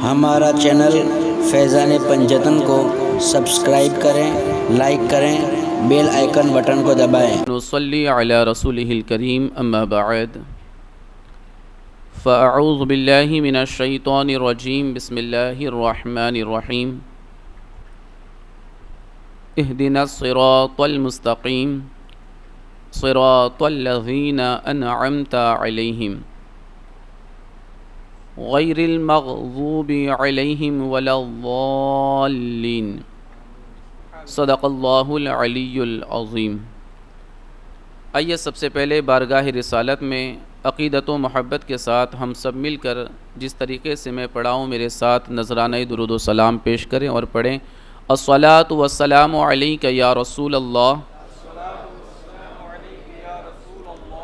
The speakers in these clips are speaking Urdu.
ہمارا چینل فیضان پنجتن کو سبسکرائب کریں، لائک کریں، بیل آئیکن بٹن کو دبائیں۔ نصلی علی رسولہ الکریم اما بعد فاعوذ باللہ من الشیطان الرجیم بسم اللہ الرحمن الرحیم اہدنا الصراط المستقیم صراط الذین انعمت علیہم غیر المغضوب علیہم ولا الضالین صدق اللہ العلی العظیم۔ آئیے سب سے پہلے بارگاہ رسالت میں عقیدت و محبت کے ساتھ ہم سب مل کر جس طریقے سے میں پڑھاؤں میرے ساتھ نذرانہ درود و سلام پیش کریں اور پڑھیں۔ الصلاۃ والسلام علیک یا رسول اللہ،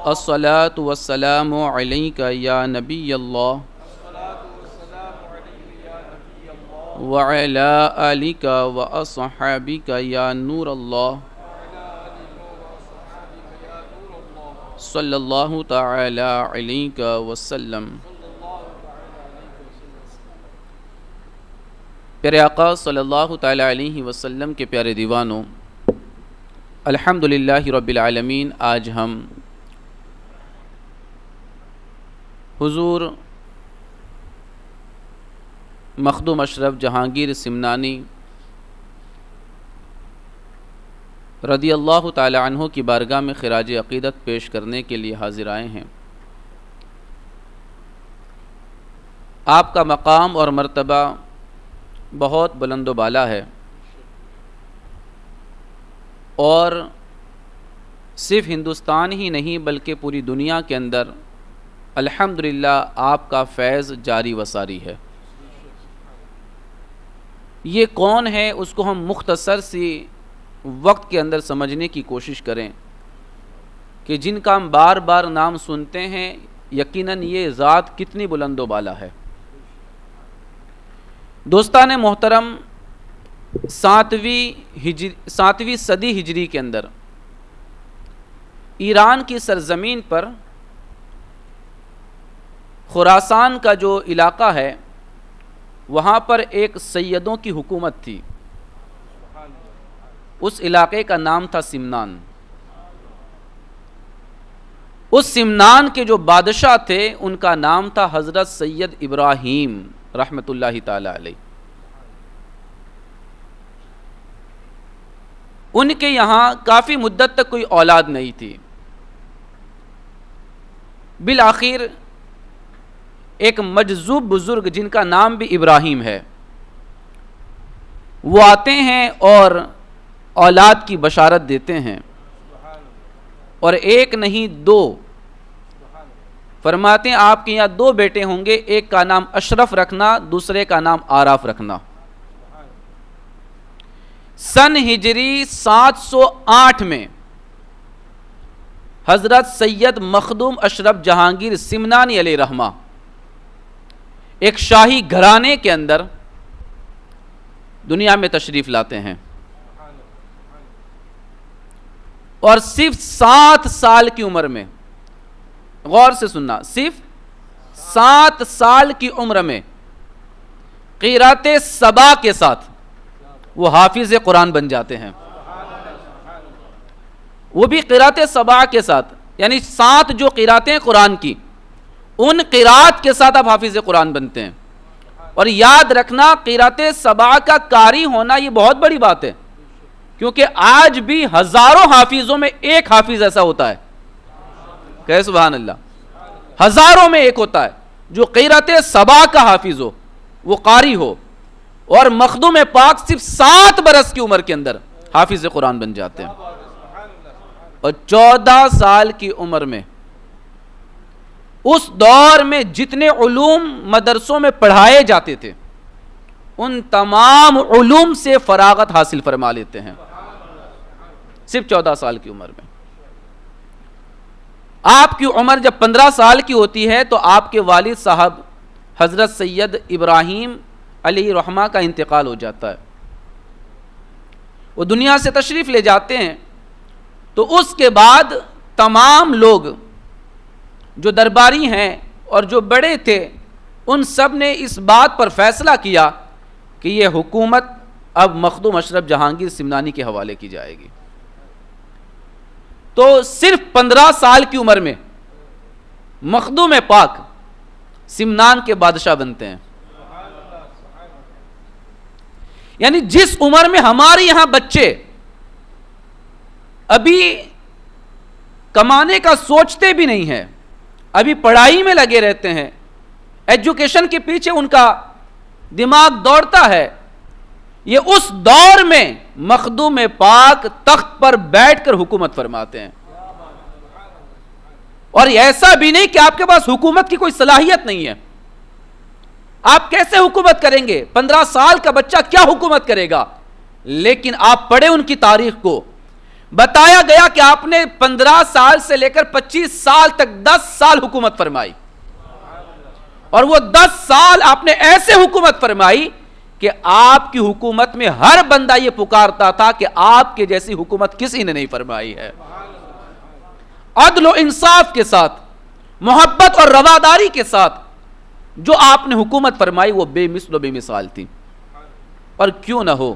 الصلاۃ والسلام علیک یا نبی اللہ، وعلی آلک واصحابک یا نور اللہ، صلی اللہ تعالی علیہ وسلم۔ پیارے آقا صلی اللہ تعالی علیہ وسلم کے پیارے دیوانوں، الحمدللہ رب العالمین، آج ہم حضور مخدوم اشرف جہانگیر سمنانی رضی اللہ تعالی عنہ کی بارگاہ میں خراج عقیدت پیش کرنے کے لیے حاضر آئے ہیں۔ آپ کا مقام اور مرتبہ بہت بلند و بالا ہے، اور صرف ہندوستان ہی نہیں بلکہ پوری دنیا کے اندر الحمدللہ آپ کا فیض جاری و ساری ہے۔ یہ کون ہے اس کو ہم مختصر سی وقت کے اندر سمجھنے کی کوشش کریں کہ جن کا ہم بار بار نام سنتے ہیں، یقیناً یہ ذات کتنی بلند و بالا ہے۔ دوستان محترم، 7ویں صدی ہجری کے اندر ایران کی سرزمین پر خراسان کا جو علاقہ ہے وہاں پر ایک سیدوں کی حکومت تھی۔ اس علاقے کا نام تھا سمنان۔ اس سمنان کے جو بادشاہ تھے ان کا نام تھا حضرت سید ابراہیم رحمۃ اللہ تعالی علیہ۔ ان کے یہاں کافی مدت تک کوئی اولاد نہیں تھی۔ بالآخر ایک مجذوب بزرگ جن کا نام بھی ابراہیم ہے، وہ آتے ہیں اور اولاد کی بشارت دیتے ہیں، اور ایک نہیں دو فرماتے ہیں آپ کے یہاں 2 بیٹے ہوں گے، ایک کا نام اشرف رکھنا، دوسرے کا نام آراف رکھنا۔ سن ہجری 708 میں حضرت سید مخدوم اشرف جہانگیر سمنانی علیہ رحمہ ایک شاہی گھرانے کے اندر دنیا میں تشریف لاتے ہیں، اور صرف 7 سال کی عمر میں، غور سے سننا، صرف 7 سال کی عمر میں قرأت سبع کے ساتھ وہ حافظ قرآن بن جاتے ہیں۔ وہ بھی قرأت سبع کے ساتھ، یعنی 7 جو قرأتیں قرآن کی، ان قرأت کے ساتھ آپ حافظ قرآن بنتے ہیں۔ اور یاد رکھنا، قرأت سبع کا قاری ہونا یہ بہت بڑی بات ہے، کیونکہ آج بھی ہزاروں حافظوں میں ایک حافظ ایسا ہوتا ہے، کہ سبحان اللہ، ہزاروں میں ایک ہوتا ہے جو قرأت سبع کا حافظ ہو، وہ قاری ہو، اور مخدوم پاک صرف 7 برس کی عمر کے اندر حافظ قرآن بن جاتے ہیں۔ اور 14 سال کی عمر میں اس دور میں جتنے علوم مدرسوں میں پڑھائے جاتے تھے ان تمام علوم سے فراغت حاصل فرما لیتے ہیں، صرف 14 سال کی عمر میں۔ آپ کی عمر جب 15 سال کی ہوتی ہے تو آپ کے والد صاحب حضرت سید ابراہیم علیہ رحمہ کا انتقال ہو جاتا ہے، وہ دنیا سے تشریف لے جاتے ہیں۔ تو اس کے بعد تمام لوگ جو درباری ہیں اور جو بڑے تھے ان سب نے اس بات پر فیصلہ کیا کہ یہ حکومت اب مخدوم اشرف جہانگیر سمنانی کے حوالے کی جائے گی. تو صرف 15 سال کی عمر میں مخدوم پاک سمنان کے بادشاہ بنتے ہیں. یعنی جس عمر میں ہمارے یہاں بچے ابھی کمانے کا سوچتے بھی نہیں ہیں, ابھی پڑھائی میں لگے رہتے ہیں, ایجوکیشن کے پیچھے ان کا دماغ دوڑتا ہے, یہ اس دور میں مخدوم پاک تخت پر بیٹھ کر حکومت فرماتے ہیں. اور ایسا بھی نہیں کہ آپ کے پاس حکومت کی کوئی صلاحیت نہیں ہے. آپ کیسے حکومت کریں گے؟ 15 سال کا بچہ کیا حکومت کرے گا؟ لیکن آپ پڑھیں ان کی تاریخ کو, بتایا گیا کہ آپ نے 15 سال سے لے کر 25 سال تک 10 سال حکومت فرمائی, اور وہ 10 سال آپ نے ایسے حکومت فرمائی کہ آپ کی حکومت میں ہر بندہ یہ پکارتا تھا کہ آپ کے جیسی حکومت کسی نے نہیں فرمائی ہے. عدل و انصاف کے ساتھ, محبت اور رواداری کے ساتھ جو آپ نے حکومت فرمائی وہ بے مثل و بے مثال تھی. اور کیوں نہ ہو,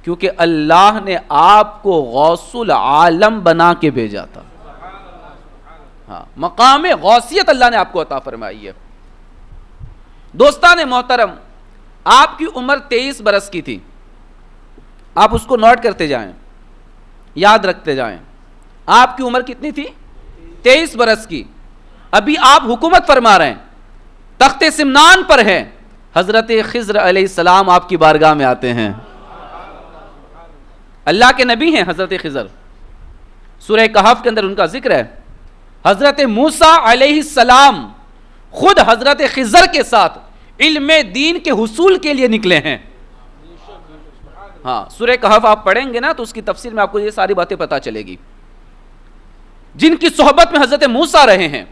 کیونکہ اللہ نے آپ کو غوث العالم بنا کے بھیجا تھا. ہاں, مقام غوثیت اللہ نے آپ کو عطا فرمائی ہے. دوستان محترم, آپ کی عمر 23 برس کی تھی. آپ اس کو نوٹ کرتے جائیں, یاد رکھتے جائیں. آپ کی عمر کتنی تھی؟ 23 برس کی. ابھی آپ حکومت فرما رہے ہیں, تخت سمنان پر ہیں. حضرت خضر علیہ السلام آپ کی بارگاہ میں آتے ہیں. اللہ کے نبی ہیں حضرت خضر, سورہ کہف کے اندر ان کا ذکر ہے. حضرت موسیٰ علیہ السلام خود حضرت خضر کے ساتھ علم دین کے حصول کے لیے نکلے ہیں. ہاں, سورہ کہف آپ پڑھیں گے نا تو اس کی تفسیر میں آپ کو یہ ساری باتیں پتہ چلے گی. جن کی صحبت میں حضرت موسیٰ رہے ہیں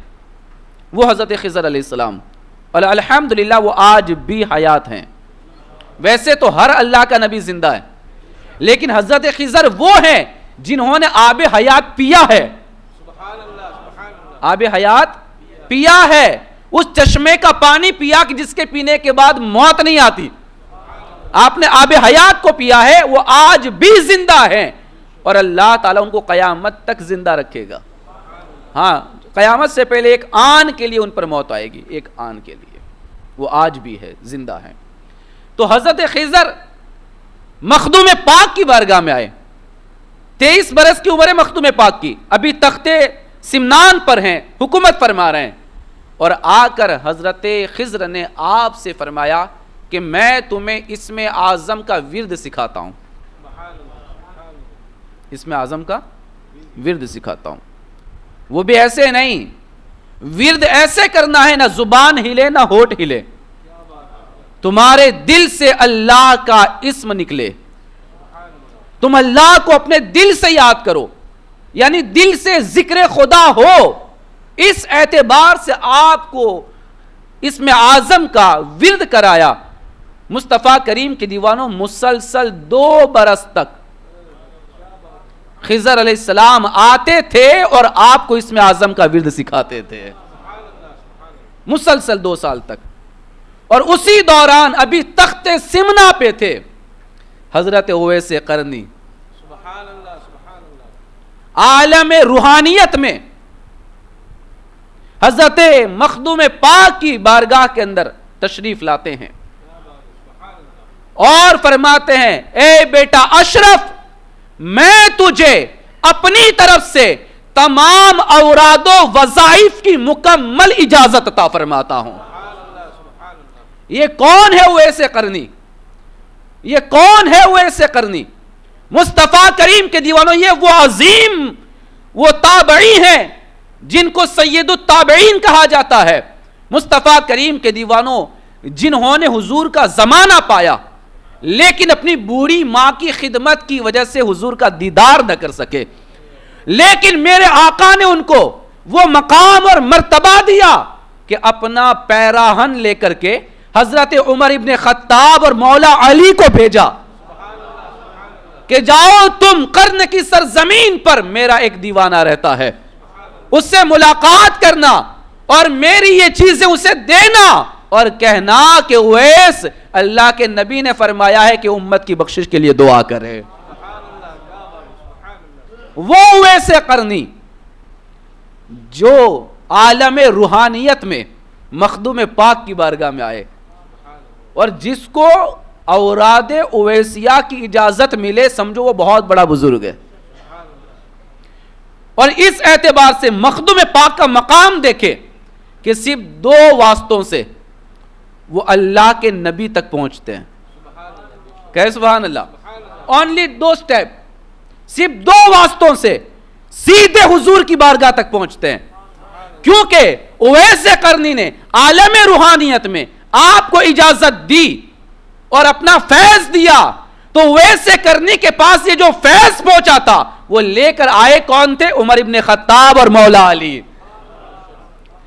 وہ حضرت خضر علیہ السلام, اور الحمدللہ وہ آج بھی حیات ہیں. ویسے تو ہر اللہ کا نبی زندہ ہے, لیکن حضرت خضر وہ ہیں جنہوں نے آب حیات پیا ہے. آب حیات پیا ہے, اس چشمے کا پانی پیا کہ جس کے پینے کے بعد موت نہیں آتی. آپ نے آب حیات کو پیا ہے, وہ آج بھی زندہ ہیں, اور اللہ تعالیٰ ان کو قیامت تک زندہ رکھے گا. ہاں, قیامت سے پہلے ایک آن کے لیے ان پر موت آئے گی, ایک آن کے لیے. وہ آج بھی ہے, زندہ ہیں. تو حضرت خضر مخدوم پاک کی بارگاہ میں آئے. 23 برس کی عمر ہے مخدوم پاک کی, ابھی تخت سمنان پر ہیں, حکومت فرما رہے ہیں. اور آ کر حضرت خضر نے آپ سے فرمایا کہ میں تمہیں اسم اعظم کا ورد سکھاتا ہوں. اسم اعظم کا ورد سکھاتا ہوں. وہ بھی ایسے نہیں, ورد ایسے کرنا ہے نہ زبان ہلے نہ ہونٹ ہلے, تمہارے دل سے اللہ کا اسم نکلے, تم اللہ کو اپنے دل سے یاد کرو, یعنی دل سے ذکر خدا ہو. اس اعتبار سے آپ کو اسم اعظم کا ورد کرایا. مصطفیٰ کریم کے دیوانوں, مسلسل 2 برس تک خضر علیہ السلام آتے تھے اور آپ کو اسم اعظم کا ورد سکھاتے تھے, مسلسل 2 سال تک. اور اسی دوران ابھی تخت سمنا پہ تھے حضرت اویس قرنی, عالم روحانیت میں حضرت مخدوم پاک کی بارگاہ کے اندر تشریف لاتے ہیں اور فرماتے ہیں, اے بیٹا اشرف, میں تجھے اپنی طرف سے تمام اوراد و وظائف کی مکمل اجازت عطا فرماتا ہوں. یہ کون ہے اویس قرنی؟ یہ کون ہے اویس قرنی؟ مصطفیٰ کریم کے دیوانوں, یہ وہ عظیم, وہ تابعی ہیں جن کو سید التابعین کہا جاتا ہے. مصطفیٰ کریم کے دیوانوں, جنہوں نے حضور کا زمانہ پایا لیکن اپنی بوڑھی ماں کی خدمت کی وجہ سے حضور کا دیدار نہ کر سکے, لیکن میرے آقا نے ان کو وہ مقام اور مرتبہ دیا کہ اپنا پیراہن لے کر کے حضرت عمر ابن خطاب اور مولا علی کو بھیجا کہ جاؤ تم قرن کی سرزمین پر, میرا ایک دیوانہ رہتا ہے, اس سے ملاقات کرنا اور میری یہ چیزیں اسے دینا اور کہنا کہ اویس اللہ کے نبی نے فرمایا ہے کہ امت کی بخشش کے لیے دعا کرے. وہ اویس قرنی جو عالم روحانیت میں مخدوم پاک کی بارگاہ میں آئے اور جس کو اوراد اویسیہ کی اجازت ملے، سمجھو وہ بہت بڑا بزرگ ہے. اور اس اعتبار سے مخدوم پاک کا مقام دیکھے کہ صرف 2 واسطوں سے وہ اللہ کے نبی تک پہنچتے ہیں. کہے سبحان اللہ. اونلی 2 سٹیپ، صرف 2 واسطوں سے سیدھے حضور کی بارگاہ تک پہنچتے ہیں. کیونکہ اویس قرنی نے عالم روحانیت میں آپ کو اجازت دی اور اپنا فیض دیا، تو اویس قرنی کے پاس یہ جو فیض پہنچا تھا وہ لے کر آئے کون تھے؟ عمر ابن خطاب اور مولا علی.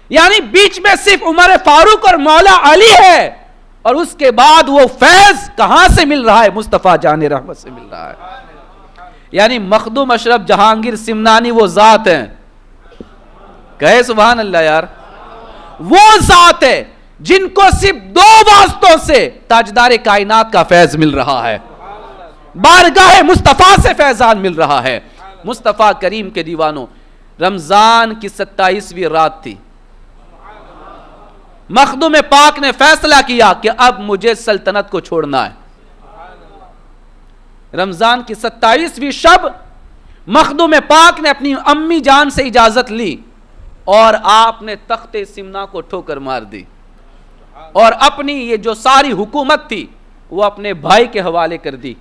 یعنی بیچ میں صرف عمر فاروق اور مولا علی ہے، اور اس کے بعد وہ فیض کہاں سے مل رہا ہے؟ مصطفیٰ جان رحمت سے مل رہا ہے. یعنی مخدوم اشرف جہانگیر سمنانی وہ ذات ہیں. کہے سبحان اللہ یار. وہ ذات ہے جن کو صرف 2 واسطوں سے تاجدار کائنات کا فیض مل رہا ہے، بارگاہ مصطفیٰ سے فیضان مل رہا ہے. مصطفیٰ کریم کے دیوانوں، رمضان کی 27ویں رات تھی. مخدوم پاک نے فیصلہ کیا کہ اب مجھے سلطنت کو چھوڑنا ہے. رمضان کی 27ویں شب مخدوم پاک نے اپنی امی جان سے اجازت لی اور آپ نے تخت سمنا کو ٹھوکر مار دی اور اپنی یہ جو ساری حکومت تھی وہ اپنے بھائی کے حوالے کر دی،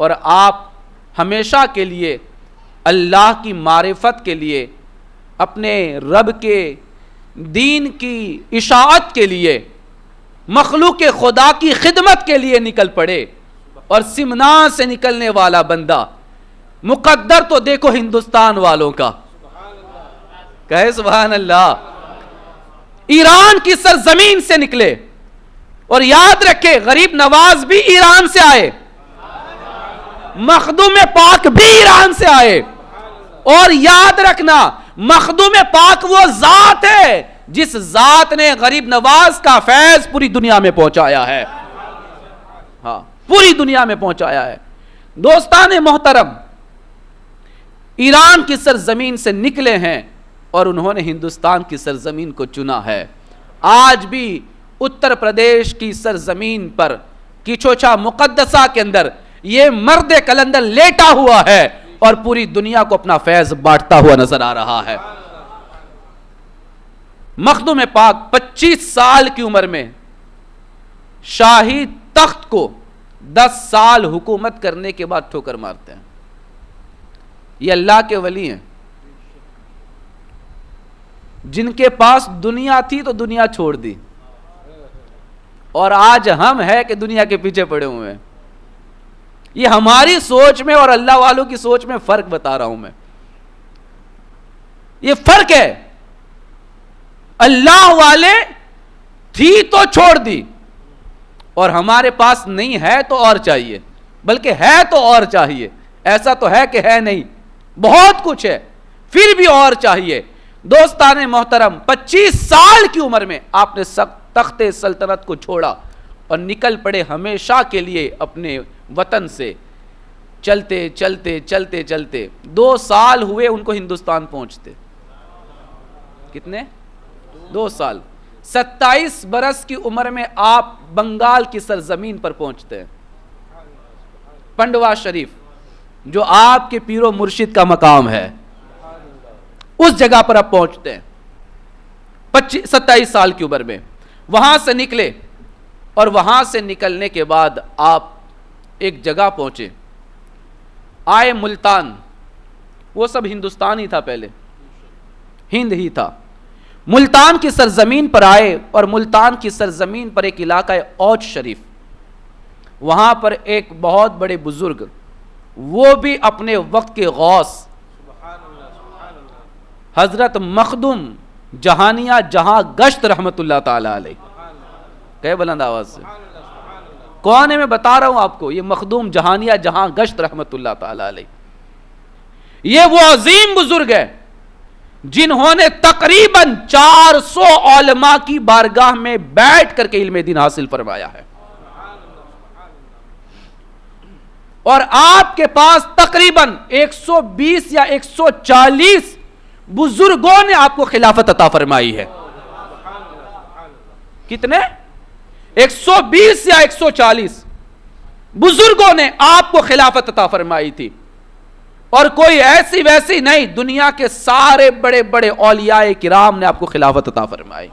اور آپ ہمیشہ کے لیے اللہ کی معرفت کے لیے، اپنے رب کے دین کی اشاعت کے لیے، مخلوق خدا کی خدمت کے لیے نکل پڑے. اور سمنا سے نکلنے والا بندہ، مقدر تو دیکھو ہندوستان والوں کا. کہے سبحان اللہ. ایران کی سرزمین سے نکلے، اور یاد رکھے غریب نواز بھی ایران سے آئے، مخدوم پاک بھی ایران سے آئے. اور یاد رکھنا مخدوم پاک وہ ذات ہے جس ذات نے غریب نواز کا فیض پوری دنیا میں پہنچایا ہے. ہاں، پوری دنیا میں پہنچایا ہے. دوستان محترم، ایران کی سرزمین سے نکلے ہیں اور انہوں نے ہندوستان کی سرزمین کو چنا ہے. آج بھی اتر پردیش کی سرزمین پر کچھوچا مقدسہ کے اندر یہ مرد کلندر لیٹا ہوا ہے اور پوری دنیا کو اپنا فیض بانٹتا ہوا نظر آ رہا ہے. مخدوم پاک 25 سال کی عمر میں شاہی تخت کو 10 سال حکومت کرنے کے بعد ٹھوکر مارتے ہیں. یہ اللہ کے ولی ہیں جن کے پاس دنیا تھی تو دنیا چھوڑ دی، اور آج ہم ہے کہ دنیا کے پیچھے پڑے ہوئے ہیں. یہ ہماری سوچ میں اور اللہ والوں کی سوچ میں فرق بتا رہا ہوں میں. یہ فرق ہے. اللہ والے تھی تو چھوڑ دی، اور ہمارے پاس نہیں ہے تو اور چاہیے، بلکہ ہے تو اور چاہیے. ایسا تو ہے کہ ہے نہیں، بہت کچھ ہے پھر بھی اور چاہیے. دوستان محترم، 25 سال کی عمر میں آپ نے تخت سلطنت کو چھوڑا اور نکل پڑے ہمیشہ کے لیے اپنے وطن سے. چلتے چلتے چلتے چلتے 2 سال ہوئے ان کو ہندوستان پہنچتے. کتنے؟ 2 سال. 27 برس کی عمر میں آپ بنگال کی سرزمین پر پہنچتے ہیں. پنڈوا شریف جو آپ کے پیر و مرشد کا مقام ہے، اس جگہ پر آپ پہنچتے ہیں 27 سال کی عمر میں. وہاں سے نکلے، اور وہاں سے نکلنے کے بعد آپ ایک جگہ پہنچے، آئے ملتان. وہ سب ہندوستان ہی تھا، پہلے ہند ہی تھا. ملتان کی سرزمین پر آئے، اور ملتان کی سرزمین پر ایک علاقہ ہے اوچ شریف. وہاں پر ایک بہت بڑے بزرگ، وہ بھی اپنے وقت کے غوث حضرت مخدوم جہانیہ جہاں گشت رحمت اللہ تعالی علیہ. کہے بلند آواز سے کون ہے؟ میں بتا رہا ہوں آپ کو، یہ مخدوم جہانیہ جہاں گشت رحمت اللہ تعالی علیہ. یہ وہ عظیم بزرگ ہے جنہوں نے تقریباً 400 علماء کی بارگاہ میں بیٹھ کر کے علم دین حاصل فرمایا ہے، اور آپ کے پاس تقریباً 120 یا 140 بزرگوں نے آپ کو خلافت عطا فرمائی ہے۔ کتنے؟ 120 یا 140 بزرگوں نے آپ کو خلافت عطا فرمائی تھی، اور کوئی ایسی ویسی نہیں، دنیا کے سارے بڑے بڑے اولیاء کرام نے آپ کو خلافت عطا فرمائی۔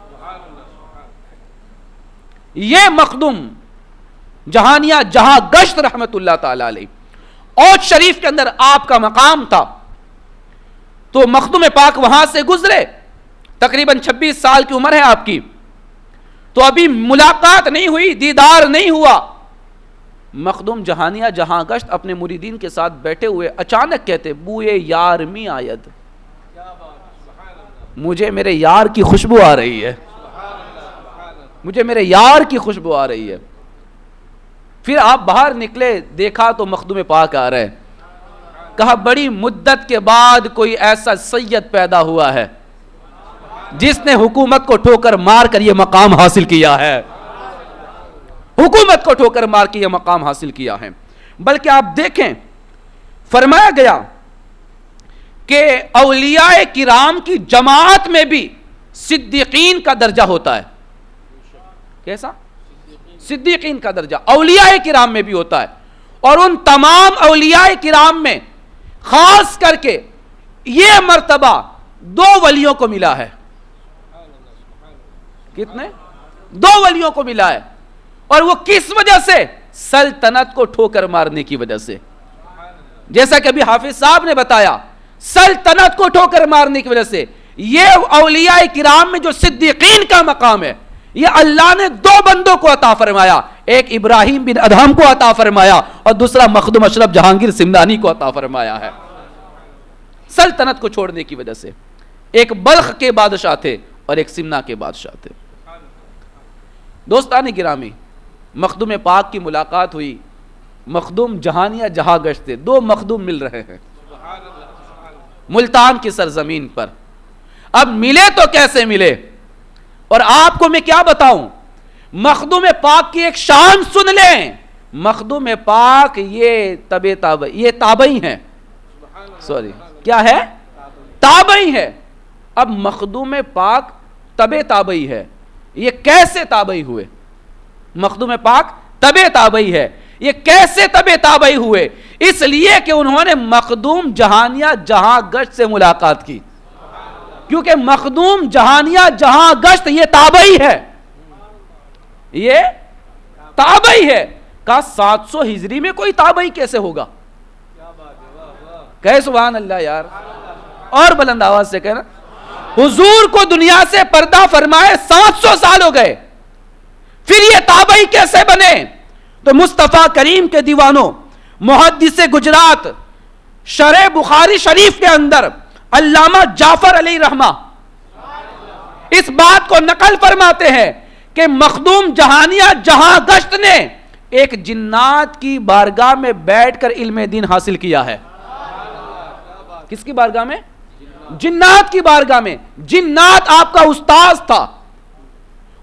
یہ مخدوم جہانیہ جہاں گشت رحمت اللہ تعالی علیہ اوج شریف کے اندر آپ کا مقام تھا، تو مخدوم پاک وہاں سے گزرے، تقریباً 26 سال کی عمر ہے آپ کی، تو ابھی ملاقات نہیں ہوئی، دیدار نہیں ہوا۔ مخدوم جہانیہ جہاں گشت اپنے مریدین کے ساتھ بیٹھے ہوئے اچانک کہتے، بوئے یار می آید، مجھے میرے یار کی خوشبو آ رہی ہے، مجھے میرے یار کی خوشبو آ رہی ہے۔ پھر آپ باہر نکلے، دیکھا تو مخدوم پاک آ رہے، کہا بڑی مدت کے بعد کوئی ایسا سید پیدا ہوا ہے جس نے حکومت کو ٹھوکر مار کر یہ مقام حاصل کیا ہے، حکومت کو ٹھوکر مار کے یہ مقام حاصل کیا ہے۔ بلکہ آپ دیکھیں، فرمایا گیا کہ اولیاء کرام کی جماعت میں بھی صدیقین کا درجہ ہوتا ہے۔ کیسا؟ صدیقین کا درجہ اولیاء کرام میں بھی ہوتا ہے، اور ان تمام اولیاء کرام میں خاص کر کے یہ مرتبہ 2 ولیوں کو ملا ہے۔ کتنے؟ 2 ولیوں کو ملا ہے، اور وہ کس وجہ سے؟ سلطنت کو ٹھوکر مارنے کی وجہ سے۔ جیسا کہ ابھی حافظ صاحب نے بتایا، سلطنت کو ٹھوکر مارنے کی وجہ سے یہ اولیاء کرام میں جو صدیقین کا مقام ہے، یہ اللہ نے 2 بندوں کو عطا فرمایا، ایک ابراہیم بن ادہم کو عطا فرمایا اور دوسرا مخدوم اشرف جہانگیر سمنانی کو عطا فرمایا ہے، سلطنت کو چھوڑنے کی وجہ سے۔ ایک بلخ کے بادشاہ تھے اور ایک سمنا کے بادشاہ تھے۔ دوستان گرامی، مخدوم پاک کی ملاقات ہوئی، مخدوم جہانیہ جہاں گشت تھے، 2 مخدوم مل رہے ہیں ملتان کی سرزمین پر۔ اب ملے تو کیسے ملے؟ اور آپ کو میں کیا بتاؤں، مخدوم پاک کی ایک شان سن لیں۔ مخدوم پاک یہ تابعی ہیں، سوری کیا ہے؟ تابعی ہے۔ اب مخدوم پاک تابعی ہے، یہ کیسے تابعی ہوئے؟ مخدوم پاک تابعی ہے، یہ کیسے تابعی ہوئے؟ اس لیے کہ انہوں نے مخدوم جہانیہ جہاں گشت سے ملاقات کی، کیونکہ مخدوم جہانیہ جہاں گشت یہ تابعی ہے، یہ تابعی ہے۔ کہا 700 ہجری میں کوئی تابعی کیسے ہوگا؟ کہے سبحان اللہ یار، اور بلند آواز سے کہنا۔ حضور کو دنیا سے پردہ فرمائے 700 سال ہو گئے، پھر یہ تابعی کیسے بنے؟ تو مصطفیٰ کریم کے دیوانوں، محدث گجرات، شرح بخاری شریف کے اندر علامہ جعفر علیہ رحمہ اس بات کو نقل فرماتے ہیں کہ مخدوم جہانیہ جہاں گشت نے ایک جنات کی بارگاہ میں بیٹھ کر علم دین حاصل کیا ہے۔ کس کی بارگاہ میں؟ جنات کی بارگاہ میں۔ جنات آپ کا استاذ تھا،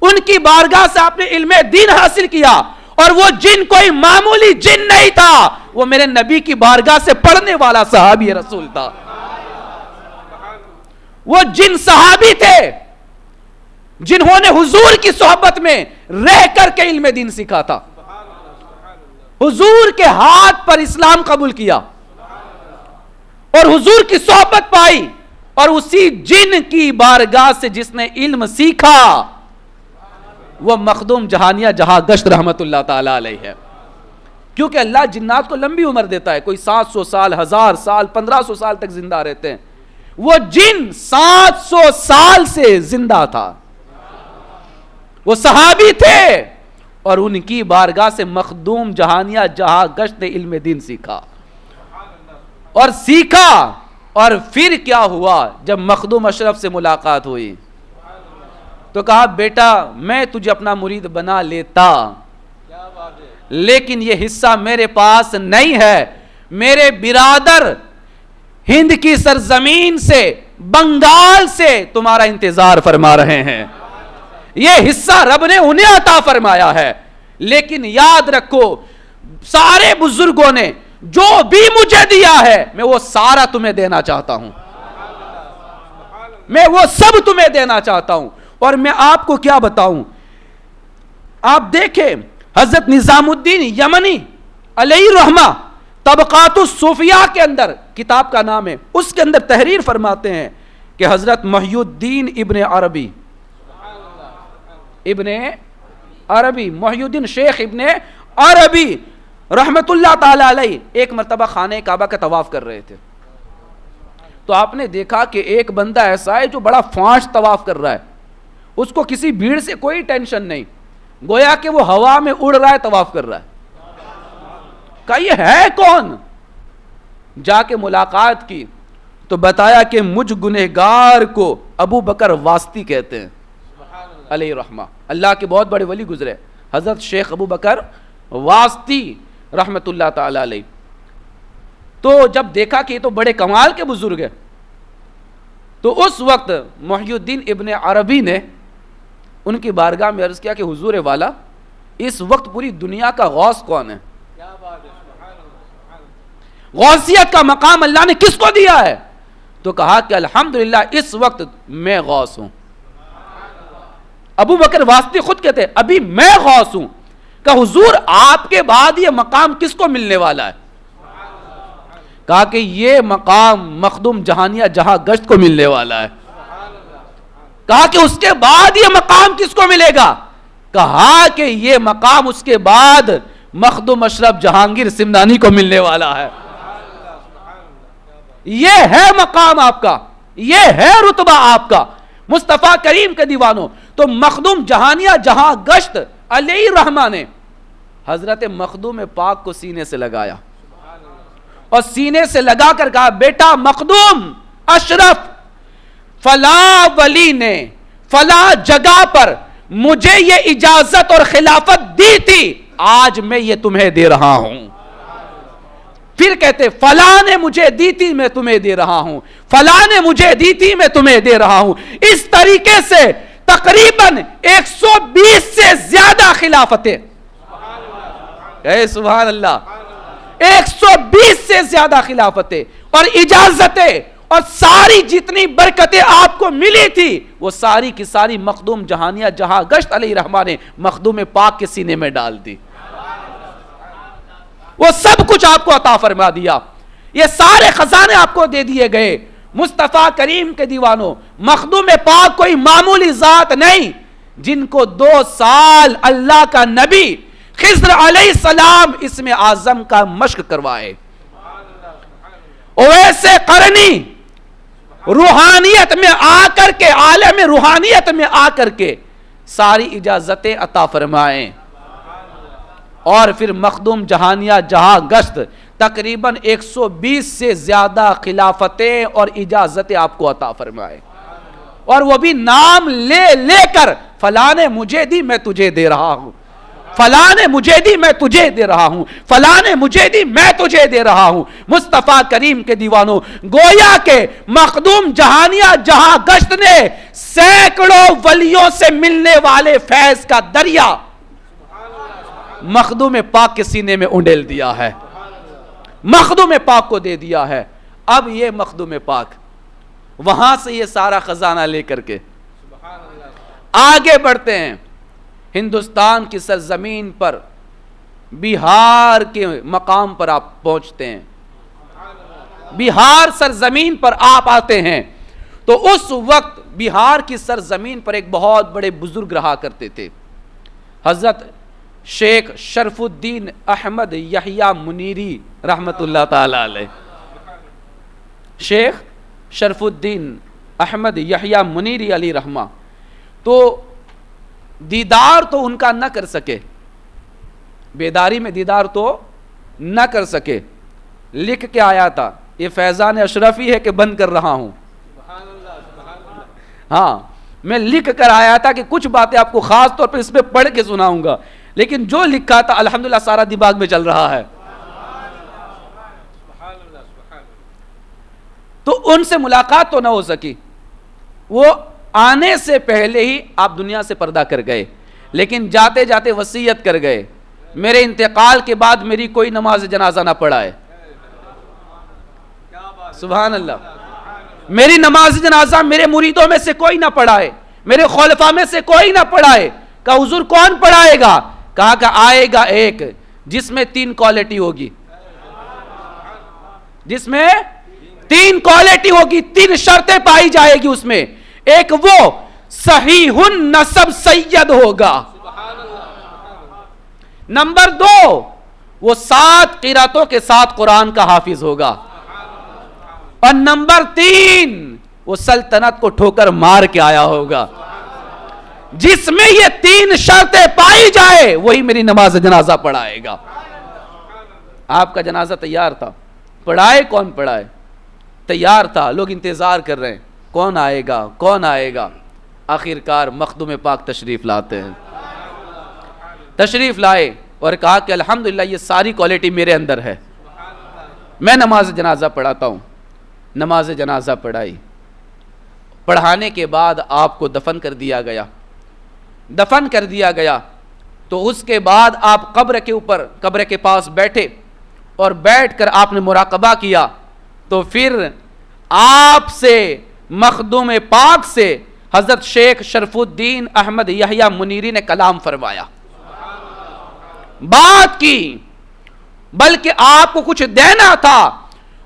ان کی بارگاہ سے آپ نے علم دین حاصل کیا، اور وہ جن کوئی معمولی جن نہیں تھا، وہ میرے نبی کی بارگاہ سے پڑھنے والا صحابی رسول تھا۔ وہ جن صحابی تھے جنہوں نے حضور کی صحبت میں رہ کر کے علم دین سیکھا تھا، حضور کے ہاتھ پر اسلام قبول کیا اور حضور کی صحبت پائی، اور اسی جن کی بارگاہ سے جس نے علم سیکھا وہ مخدوم جہانیہ جہاں گشت رحمت اللہ تعالی علیہ ہے۔ کیونکہ اللہ جنات کو لمبی عمر دیتا ہے، کوئی 700 سال، 1000 سال، 1500 سال تک زندہ رہتے ہیں۔ وہ جن 700 سال سے زندہ تھا، وہ صحابی تھے، اور ان کی بارگاہ سے مخدوم جہانیہ جہاں گشت نے علم دین سیکھا اور سیکھا۔ اور پھر کیا ہوا جب مخدوم اشرف سے ملاقات ہوئی تو کہا بیٹا میں تجھے اپنا مرید بنا لیتا، لیکن یہ حصہ میرے پاس نہیں ہے۔ میرے برادر ہند کی سرزمین سے بنگال سے تمہارا انتظار فرما رہے ہیں. یہ حصہ رب نے انہیں عطا فرمایا ہے. لیکن یاد رکھو سارے بزرگوں نے جو بھی مجھے دیا ہے میں وہ سارا تمہیں دینا چاہتا ہوں, میں وہ سب تمہیں دینا چاہتا ہوں. اور میں آپ کو کیا بتاؤں, آپ دیکھیں حضرت نظام الدین یمنی علیہ رحمہ طبقات الصوفیاء کے اندر کتاب کا نام ہے, اس کے اندر تحریر فرماتے ہیں کہ حضرت محی الدین ابن عربی محی الدین شیخ ابن عربی رحمت اللہ تعالی علیہ ایک مرتبہ خانہ کعبہ کا طواف کر رہے تھے. تو آپ نے دیکھا کہ ایک بندہ ایسا ہے جو بڑا فانش طواف کر رہا ہے, اس کو کسی بھیڑ سے کوئی ٹینشن نہیں, گویا کہ وہ ہوا میں اڑ رہا ہے, طواف کر رہا ہے. کہا یہ ہے کون؟ جا کے ملاقات کی تو بتایا کہ مجھ گنہگار کو ابو بکر واسطی کہتے ہیں علیہ رحمہ. اللہ کے بہت بڑے ولی گزرے حضرت شیخ ابو بکر واسطی رحمت اللہ تعالی علیہ. تو جب دیکھا کہ یہ تو بڑے کمال کے بزرگ ہیں, تو اس وقت محی الدین ابن عربی نے ان کی بارگاہ میں عرض کیا کہ حضور والا اس وقت پوری دنیا کا غوث کون ہے؟ غوثیت کا مقام اللہ نے کس کو دیا ہے؟ تو کہا کہ الحمدللہ اس وقت میں غوث ہوں. ابو بکر واسطی خود کہتے ابھی میں غوث ہوں. کہ حضور آپ کے بعد یہ مقام کس کو ملنے والا ہے؟ کہا کہ یہ مقام مخدوم جہانیہ جہاں گشت کو ملنے والا ہے. کہا کہ اس کے بعد یہ مقام کس کو ملے گا؟ کہا کہ یہ مقام اس کے بعد مخدوم اشرف جہانگیر سمنانی کو ملنے والا ہے. یہ ہے مقام آپ کا, یہ ہے رتبہ آپ کا مصطفیٰ کریم کے دیوانوں. تو مخدوم جہانیہ جہاں گشت علیہ رحمہ نے حضرت مخدوم پاک کو سینے سے لگایا اور سینے سے لگا کر کہا بیٹا مخدوم اشرف فلاں ولی نے فلاں جگہ پر مجھے یہ اجازت اور خلافت دی تھی, آج میں یہ تمہیں دے رہا ہوں. پھر کہتے فلاں نے مجھے دی تھی میں تمہیں دے رہا ہوں, فلاں نے مجھے دی تھی میں تمہیں دے رہا ہوں. اس طریقے سے تقریباً 120 سے زیادہ خلافتیں, سبحان اللہ, 120 سے زیادہ خلافتیں اور اجازتیں اور ساری جتنی برکتیں آپ کو ملی تھی وہ ساری کی ساری مخدوم جہانیہ جہاں گشت علیہ رحمہ نے مخدوم پاک کے سینے میں ڈال دی. وہ سب کچھ آپ کو عطا فرما دیا, یہ سارے خزانے آپ کو دے دیے گئے. مصطفیٰ کریم کے دیوانوں, مخدوم پاک کوئی معمولی ذات نہیں, جن کو 2 سال اللہ کا نبی خضر علیہ السلام اسم اعظم کا مشق کروائے. اویس قرنی روحانیت میں آ کر کے, عالم روحانیت میں آ کر کے ساری اجازتیں عطا فرمائیں, اور پھر مخدوم جہانیہ جہاں گشت تقریباً 120 سے زیادہ خلافتیں اور اجازتیں آپ کو عطا فرمائے, اور وہ بھی نام لے لے کر فلاں نے مجھے دی میں تجھے دے رہا ہوں, فلاں نے مجھے دی میں تجھے دے رہا ہوں, فلاں نے مجھے دی میں تجھے دے رہا ہوں. مصطفیٰ کریم کے دیوانوں, گویا کہ مخدوم جہانیہ جہاں گشت نے سینکڑوں ولیوں سے ملنے والے فیض کا دریا مخدوم پاک کے سینے میں انڈیل دیا ہے, مخدوم پاک کو دے دیا ہے. اب یہ مخدوم پاک وہاں سے یہ سارا خزانہ لے کر کے آگے بڑھتے ہیں. ہندوستان کی سرزمین پر بہار کے مقام پر آپ پہنچتے ہیں, بہار سرزمین پر آپ آتے ہیں. تو اس وقت بہار کی سرزمین پر ایک بہت بڑے بزرگ رہا کرتے تھے, حضرت شیخ شرف الدین احمد یحییٰ منیری رحمت اللہ تعالی علیہ. شیخ شرف الدین احمد یحییٰ منیری علی رحمہ, تو دیدار تو ان کا نہ کر سکے, بیداری میں دیدار تو نہ کر سکے, لکھ کے آیا تھا یہ فیضان اشرفی ہے کہ بند کر رہا ہوں. ہاں میں لکھ کر آیا تھا کہ کچھ باتیں آپ کو خاص طور پر اس پہ پڑھ کے سناؤں گا, لیکن جو لکھا تھا الحمدللہ سارا دماغ میں چل رہا ہے. تو ان سے ملاقات تو نہ ہو سکی. وہ آنے سے پہلے ہی آپ دنیا سے پردہ کر گئے, لیکن جاتے جاتے وصیت کر گئے میرے انتقال کے بعد میری کوئی نماز جنازہ نہ پڑھائے. سبحان اللہ. میری نماز جنازہ میرے مریدوں میں سے کوئی نہ پڑھائے, میرے خلفاء میں سے کوئی نہ پڑھائے. کہا حضور کون پڑھائے گا؟ کہا کہ آئے گا ایک جس میں 3 کوالٹی ہوگی, جس میں 3 کوالٹی ہوگی, 3 شرطیں پائی جائے گی اس میں. ایک وہ صحیح النسب سید ہوگا. نمبر 2 وہ 7 قراتوں کے ساتھ قرآن کا حافظ ہوگا. اور نمبر 3 وہ سلطنت کو ٹھوکر مار کے آیا ہوگا. جس میں یہ 3 شرطیں پائی جائے وہی میری نماز جنازہ پڑھائے گا. آپ کا جنازہ تیار تھا, پڑھائے کون پڑھائے؟ تیار تھا, لوگ انتظار کر رہے ہیں کون آئے گا کون آئے گا. آخرکار مخدوم پاک تشریف لاتے ہیں. تشریف لائے اور کہا کہ الحمدللہ یہ ساری کوالٹی میرے اندر ہے, میں نماز جنازہ پڑھاتا ہوں. نماز جنازہ پڑھائی. پڑھانے کے بعد آپ کو دفن کر دیا گیا. دفن کر دیا گیا تو اس کے بعد آپ قبر کے اوپر, قبر کے پاس بیٹھے اور بیٹھ کر آپ نے مراقبہ کیا. تو پھر آپ سے مخدوم پاک سے حضرت شیخ شرف الدین احمد یحییٰ منیری نے کلام فرمایا, بات کی. بلکہ آپ کو کچھ دینا تھا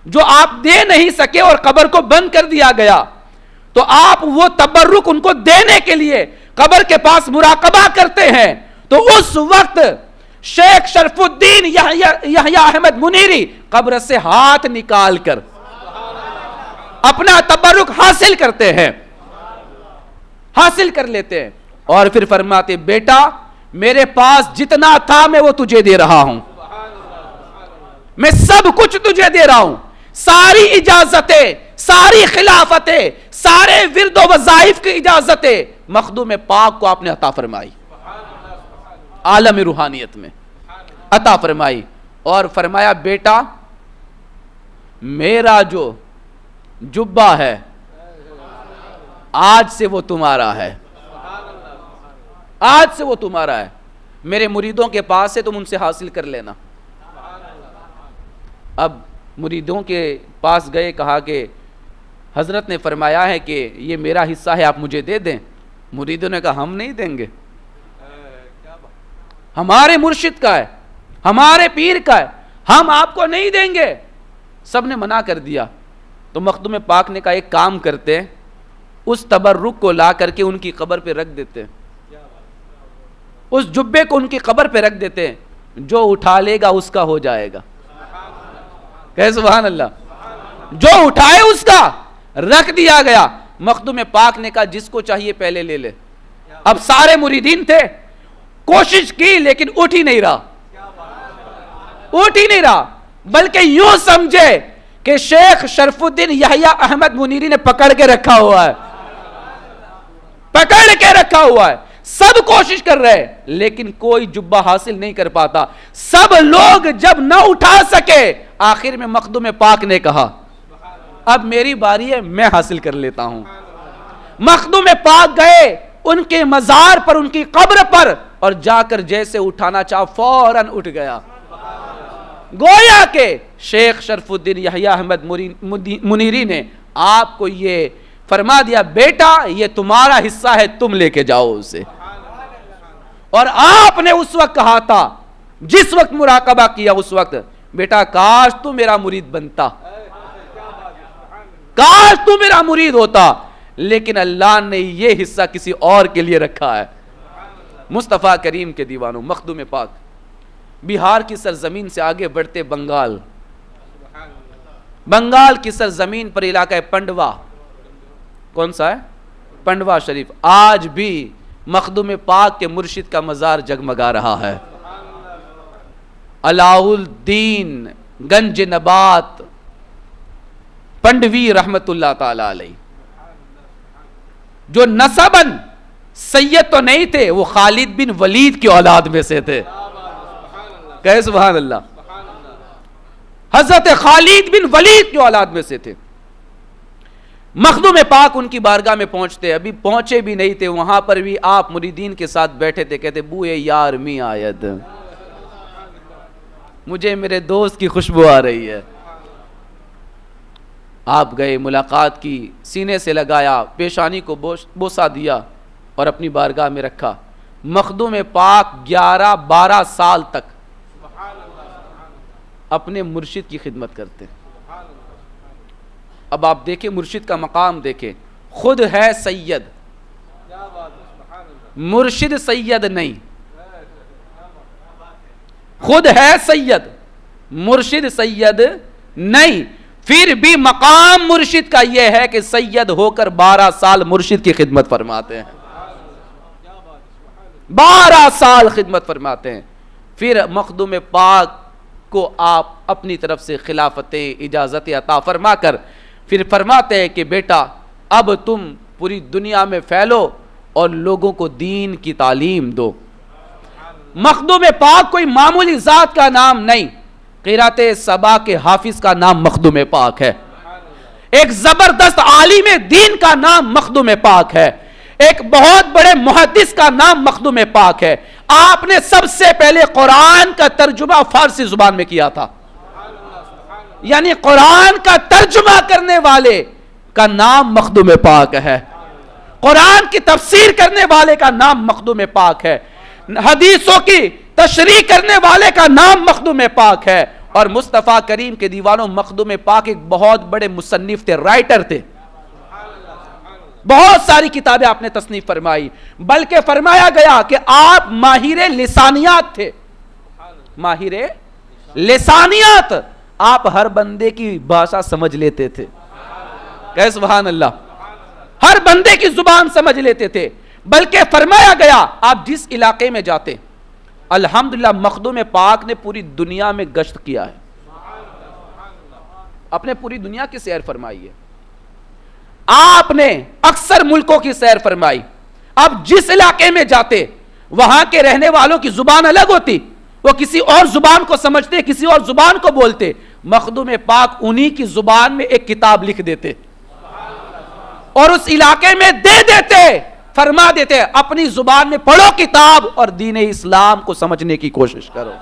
جو آپ دے نہیں سکے اور قبر کو بند کر دیا گیا. تو آپ وہ تبرک ان کو دینے کے لیے قبر کے پاس مراقبہ کرتے ہیں. تو اس وقت شیخ شرف الدین یحییٰ احمد منیری قبر سے ہاتھ نکال کر اپنا تبرک حاصل کرتے ہیں, حاصل کر لیتے ہیں. اور پھر فرماتے بیٹا میرے پاس جتنا تھا میں وہ تجھے دے رہا ہوں, میں سب کچھ تجھے دے رہا ہوں. ساری اجازتیں, ساری خلافتیں, سارے ورد و وظائف کی اجازتیں مخدوم پاک کو آپ نے عطا فرمائی, عالم روحانیت میں عطا فرمائی. اور فرمایا بیٹا میرا جو جبہ ہے آج سے وہ تمہارا ہے, آج سے وہ تمہارا ہے. میرے مریدوں کے پاس سے تم ان سے حاصل کر لینا. اب مریدوں کے پاس گئے, کہا کہ حضرت نے فرمایا ہے کہ یہ میرا حصہ ہے, آپ مجھے دے دیں. مریدوں نے کہا ہم نہیں دیں گے, ہمارے مرشد کا ہے, ہمارے پیر کا ہے, ہم آپ کو نہیں دیں گے. سب نے منع کر دیا. تو مخدوم پاک نے کہا ایک کام کرتے ہیں, اس تبرک کو لا کر کے ان کی قبر پہ رکھ دیتے ہیں, اس جبے کو ان کی قبر پہ رکھ دیتے ہیں, جو اٹھا لے گا اس کا ہو جائے گا. کہ سبحان اللہ. جو اٹھائے اس کا رکھ دیا گیا. مخدوم پاک نے کہا جس کو چاہیے پہلے لے لے. اب سارے مریدین تھے, کوشش کی لیکن اٹھ ہی نہیں رہا, اٹھ ہی نہیں رہا. بلکہ یوں سمجھے کہ شیخ شرف الدین یحییٰ احمد منیری نے پکڑ کے رکھا ہوا ہے, پکڑ کے رکھا ہوا ہے. سب کوشش کر رہے لیکن کوئی جبہ حاصل نہیں کر پاتا. سب لوگ جب نہ اٹھا سکے آخر میں مخدوم پاک نے کہا اب میری باری ہے, میں حاصل کر لیتا ہوں. مخدوم پاک گئے ان کے مزار پر, ان کی قبر پر, اور جا کر جیسے اٹھانا چاہا فوراً اٹھ گیا. گویا کہ شیخ شرف الدین یحییٰ احمد منیری نے آپ کو یہ فرما دیا بیٹا یہ تمہارا حصہ ہے, تم لے کے جاؤ اسے. اور آپ نے اس وقت کہا تھا, جس وقت مراقبہ کیا اس وقت, بیٹا کاش تو میرا مرید بنتا, کاش تو میرا مرید ہوتا, لیکن اللہ نے یہ حصہ کسی اور کے لیے رکھا ہے. مصطفیٰ کریم کے دیوانوں, مخدوم پاک بہار کی سرزمین سے آگے بڑھتے بنگال, بنگال کی سرزمین پر علاقہ پنڈوا, کون سا ہے؟ پنڈوا شریف. آج بھی مخدوم پاک کے مرشد کا مزار جگمگا رہا ہے. علاء الدین گنج نبات پنڈوی رحمت اللہ تعالی علیہ, جو نسباً سید تو نہیں تھے, وہ خالد بن ولید کی اولاد میں سے تھے. کہے سبحان اللہ. حضرت خالد بن ولید کی اولاد میں سے تھے. مخدوم پاک ان کی بارگاہ میں پہنچتے، ابھی پہنچے بھی نہیں تھے، وہاں پر بھی آپ مریدین کے ساتھ بیٹھے تھے، کہتے بوئے یار می آید، مجھے میرے دوست کی خوشبو آ رہی ہے۔ آپ گئے، ملاقات کی، سینے سے لگایا، پیشانی کو بوسہ دیا اور اپنی بارگاہ میں رکھا۔ مخدوم پاک 11-12 سال تک اپنے مرشد کی خدمت کرتے۔ اب آپ دیکھیں مرشد کا مقام دیکھیں، خود ہے سید، مرشد سید نہیں، خود ہے سید، مرشد سید نہیں، پھر بھی مقام مرشد کا یہ ہے کہ سید ہو کر 12 سال مرشد کی خدمت فرماتے ہیں، 12 سال خدمت فرماتے ہیں۔ پھر مخدوم پاک کو آپ اپنی طرف سے خلافتیں، اجازتیں عطا فرما کر پھر فرماتے ہیں کہ بیٹا اب تم پوری دنیا میں پھیلو اور لوگوں کو دین کی تعلیم دو۔ مخدوم پاک کوئی معمولی ذات کا نام نہیں، قرات سبا کے حافظ کا نام مخدوم پاک ہے، ایک زبردست عالم دین کا نام مخدوم پاک ہے، ایک بہت بڑے محدث کا نام مخدوم پاک ہے۔ آپ نے سب سے پہلے قرآن کا ترجمہ فارسی زبان میں کیا تھا، یعنی قرآن کا ترجمہ کرنے والے کا نام مخدوم پاک ہے، قرآن کی تفسیر کرنے والے کا نام مخدوم پاک ہے، حدیثوں کی تشریح کرنے والے کا نام مخدوم پاک ہے۔ اور مصطفیٰ کریم کے دیوانوں مخدوم پاک ایک بہت بڑے مصنف تھے، رائٹر تھے، بہت ساری کتابیں آپ نے تصنیف فرمائی، بلکہ فرمایا گیا کہ آپ ماہر لسانیات تھے، ماہر لسانیات، آپ ہر بندے کی بھاشا سمجھ لیتے تھے، کہ سبحان اللہ، ہر بندے کی زبان سمجھ لیتے تھے، بلکہ فرمایا گیا آپ جس علاقے میں جاتے، الحمدللہ مخدوم پاک نے پوری دنیا میں گشت کیا ہے، اپنے پوری دنیا کی سیر فرمائی ہے، آپ نے اکثر ملکوں کی سیر فرمائی۔ اب جس علاقے میں جاتے وہاں کے رہنے والوں کی زبان الگ ہوتی، وہ کسی اور زبان کو سمجھتے، کسی اور زبان کو بولتے، مخدوم پاک انہی کی زبان میں ایک کتاب لکھ دیتے اور اس علاقے میں دے دیتے، فرما دیتے اپنی زبان میں پڑھو کتاب اور دین اسلام کو سمجھنے کی کوشش کرو۔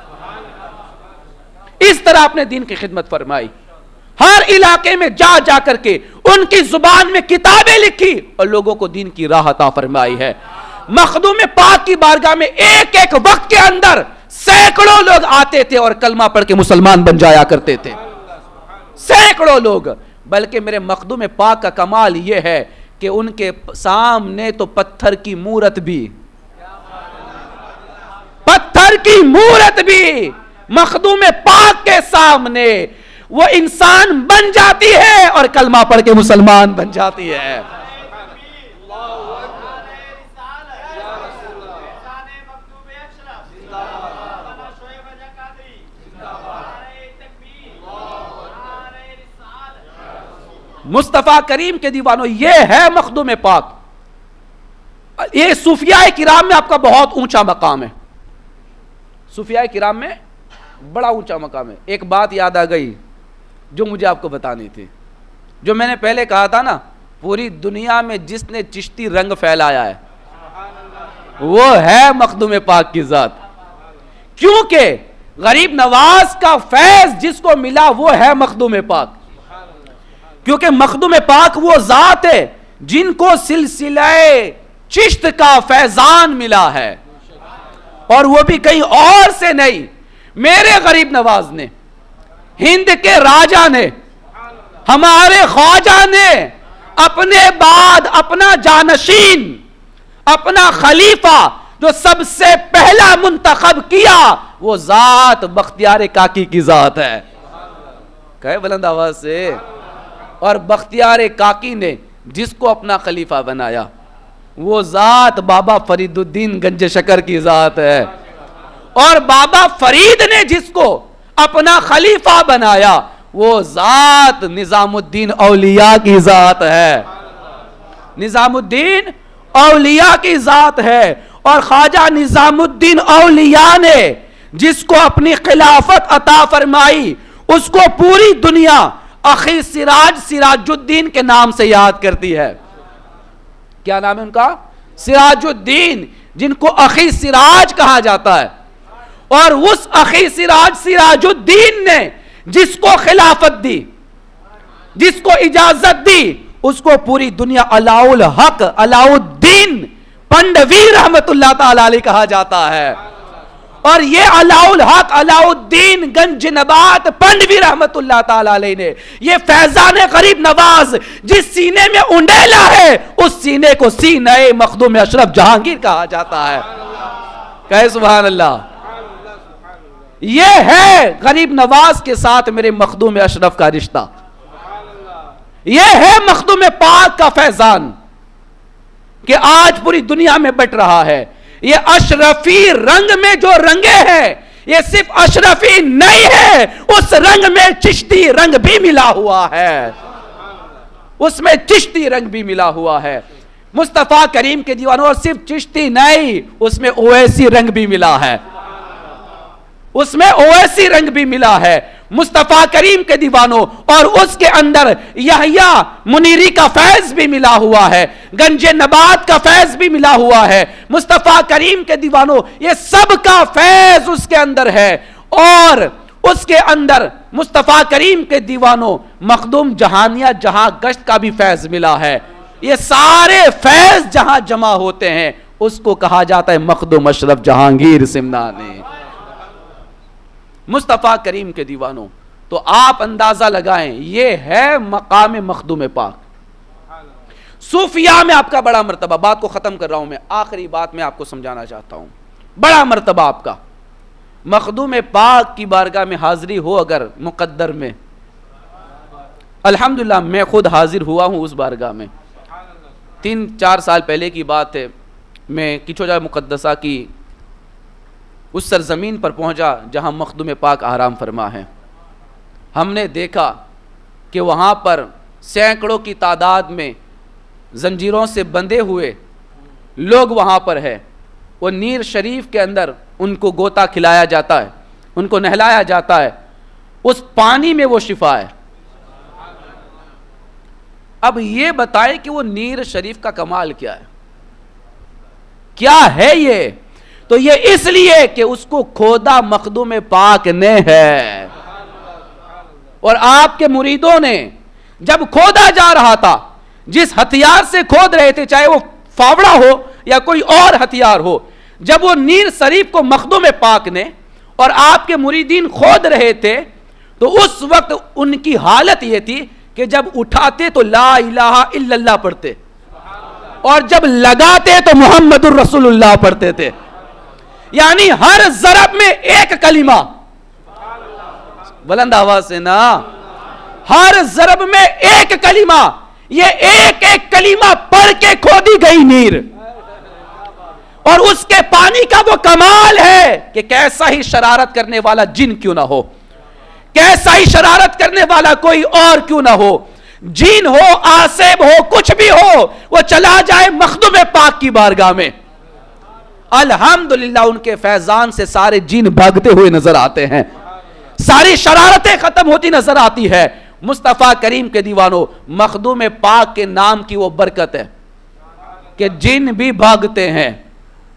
اس طرح اپنے دین کی خدمت فرمائی، ہر علاقے میں جا جا کر کے ان کی زبان میں کتابیں لکھی اور لوگوں کو دین کی راہ عطا فرمائی ہے۔ مخدوم پاک کی بارگاہ میں ایک ایک وقت کے اندر سینکڑوں لوگ آتے تھے اور کلمہ پڑھ کے مسلمان بن جایا کرتے تھے، سینکڑوں لوگ۔ بلکہ میرے مخدوم پاک کا کمال یہ ہے کہ ان کے سامنے تو پتھر کی مورت بھی، پتھر کی مورت بھی مخدوم پاک کے سامنے وہ انسان بن جاتی ہے اور کلمہ پڑھ کے مسلمان بن جاتی ہے۔ مصطفیٰ کریم کے دیوانوں یہ ہے مخدوم پاک۔ یہ صوفیاء کرام میں آپ کا بہت اونچا مقام ہے، صوفیاء کرام میں بڑا اونچا مقام ہے۔ ایک بات یاد آ گئی جو مجھے آپ کو بتانی تھی، جو میں نے پہلے کہا تھا نا، پوری دنیا میں جس نے چشتی رنگ پھیلایا ہے وہ ہے مخدوم پاک کی ذات، کیونکہ غریب نواز کا فیض جس کو ملا وہ ہے مخدوم پاک، کیونکہ مخدوم پاک وہ ذات ہے جن کو سلسلہ چشت کا فیضان ملا ہے، اور وہ بھی کہیں اور سے نہیں، میرے غریب نواز نے، ہند کے راجہ نے، ہمارے خواجہ نے اپنے بعد اپنا جانشین، اپنا خلیفہ جو سب سے پہلا منتخب کیا وہ ذات بختیار کاکی کی ذات ہے، کہے بلند آواز سے۔ اور بختیار کاکی نے جس کو اپنا خلیفہ بنایا وہ ذات بابا فرید الدین گنج شکر کی ذات ہے، اور بابا فرید نے جس کو اپنا خلیفہ بنایا وہ ذات نظام الدین اولیاء کی ذات ہے، نظام الدین اولیاء کی ذات ہے۔ اور خواجہ نظام الدین اولیاء نے جس کو اپنی خلافت عطا فرمائی اس کو پوری دنیا اخی سراج سراج الدین کے نام سے یاد کرتی ہے. کیا نام ہے ان کا؟ سراج الدین، جن کو اخی سراج کہا جاتا ہے. اور اس اخی سراج سراج الدین نے جس کو خلافت دی، جس کو اجازت دی، اس کو پوری دنیا علاء الحق علاء الدین پنڈوی رحمت اللہ تعالی علیہ کہا جاتا ہے. اور یہ علاء الحق علاء الدین گنج نبات پنڈوی رحمت اللہ تعالی علیہ نے یہ فیضان غریب نواز جس سینے میں انڈیلا ہے، اس سینے کو سینہ مخدوم اشرف جہانگیر کہا جاتا ہے. کہے سبحان اللہ. یہ ہے غریب نواز کے ساتھ میرے مخدوم اشرف کا رشتہ. یہ ہے مخدوم پاک کا فیضان کہ آج پوری دنیا میں بٹ رہا ہے. یہ اشرفی رنگ میں جو رنگے ہیں، یہ صرف اشرفی نہیں ہے، اس رنگ میں چشتی رنگ بھی ملا ہوا ہے. اس میں چشتی رنگ بھی ملا ہوا ہے. مصطفیٰ کریم کے دیوانوں، اور صرف چشتی نہیں، اس میں اویسی رنگ بھی ملا ہے. اس میں اویسی رنگ بھی ملا ہے مصطفیٰ کریم کے دیوانوں. اور اس کے اندر یحییٰ منیری کا فیض بھی ملا ہوا ہے، گنج نبات کا فیض بھی ملا ہوا ہے. مصطفیٰ کریم کے دیوانوں، یہ سب کا فیض اس کے اندر ہے. اور اس کے اندر مصطفیٰ کریم کے دیوانوں مخدوم جہانیہ جہاں گشت کا بھی فیض ملا ہے. یہ سارے فیض جہاں جمع ہوتے ہیں اس کو کہا جاتا ہے مخدوم اشرف جہانگیر سمنانی. مصطفیٰ کریم کے دیوانوں، تو آپ اندازہ لگائیں یہ ہے مقام مخدوم پاک. صوفیاء میں آپ کا بڑا مرتبہ. بات کو ختم کر رہا ہوں میں، آخری بات میں آپ کو سمجھانا چاہتا ہوں. بڑا مرتبہ آپ کا مخدوم پاک کی بارگاہ میں حاضری ہو اگر مقدر میں، الحمدللہ میں خود حاضر ہوا ہوں اس بارگاہ میں. 3-4 سال پہلے کی بات ہے. میں کچھوجا مقدسہ کی اس سرزمین پر پہنچا جہاں مخدوم پاک آرام فرما ہے. ہم نے دیکھا کہ وہاں پر سینکڑوں کی تعداد میں زنجیروں سے بندھے ہوئے لوگ وہاں پر ہے. وہ نیر شریف کے اندر ان کو گوتا کھلایا جاتا ہے، ان کو نہلایا جاتا ہے. اس پانی میں وہ شفا ہے. اب یہ بتائیں کہ وہ نیر شریف کا کمال کیا ہے، کیا ہے یہ؟ تو یہ اس لیے کہ اس کو کھودا مخدوم پاک نے ہے. اور آپ کے مریدوں نے جب کھودا جا رہا تھا، جس ہتھیار سے کھود رہے تھے، چاہے وہ فاوڑا ہو یا کوئی اور ہتھیار ہو، جب وہ نیر شریف کو مخدوم پاک نے اور آپ کے مریدین کھود رہے تھے، تو اس وقت ان کی حالت یہ تھی کہ جب اٹھاتے تو لا الہ الا اللہ پڑھتے، اور جب لگاتے تو محمد الرسول اللہ پڑھتے تھے. یعنی ہر ضرب میں ایک کلمہ، بلند آواز سے نا، ہر ضرب میں ایک کلمہ. یہ ایک ایک کلمہ پڑھ کے کھودی گئی نیر. اور اس کے پانی کا وہ کمال ہے کہ کیسا ہی شرارت کرنے والا جن کیوں نہ ہو، کیسا ہی شرارت کرنے والا کوئی اور کیوں نہ ہو، جن ہو، آسیب ہو، کچھ بھی ہو، وہ چلا جائے مخدوم پاک کی بارگاہ میں. الحمدللہ ان کے فیضان سے سارے جن بھاگتے ہوئے نظر آتے ہیں، ساری شرارتیں ختم ہوتی نظر آتی ہے. مصطفیٰ کریم کے دیوانوں، مخدوم پاک کے نام کی وہ برکت ہے کہ جن بھی بھاگتے ہیں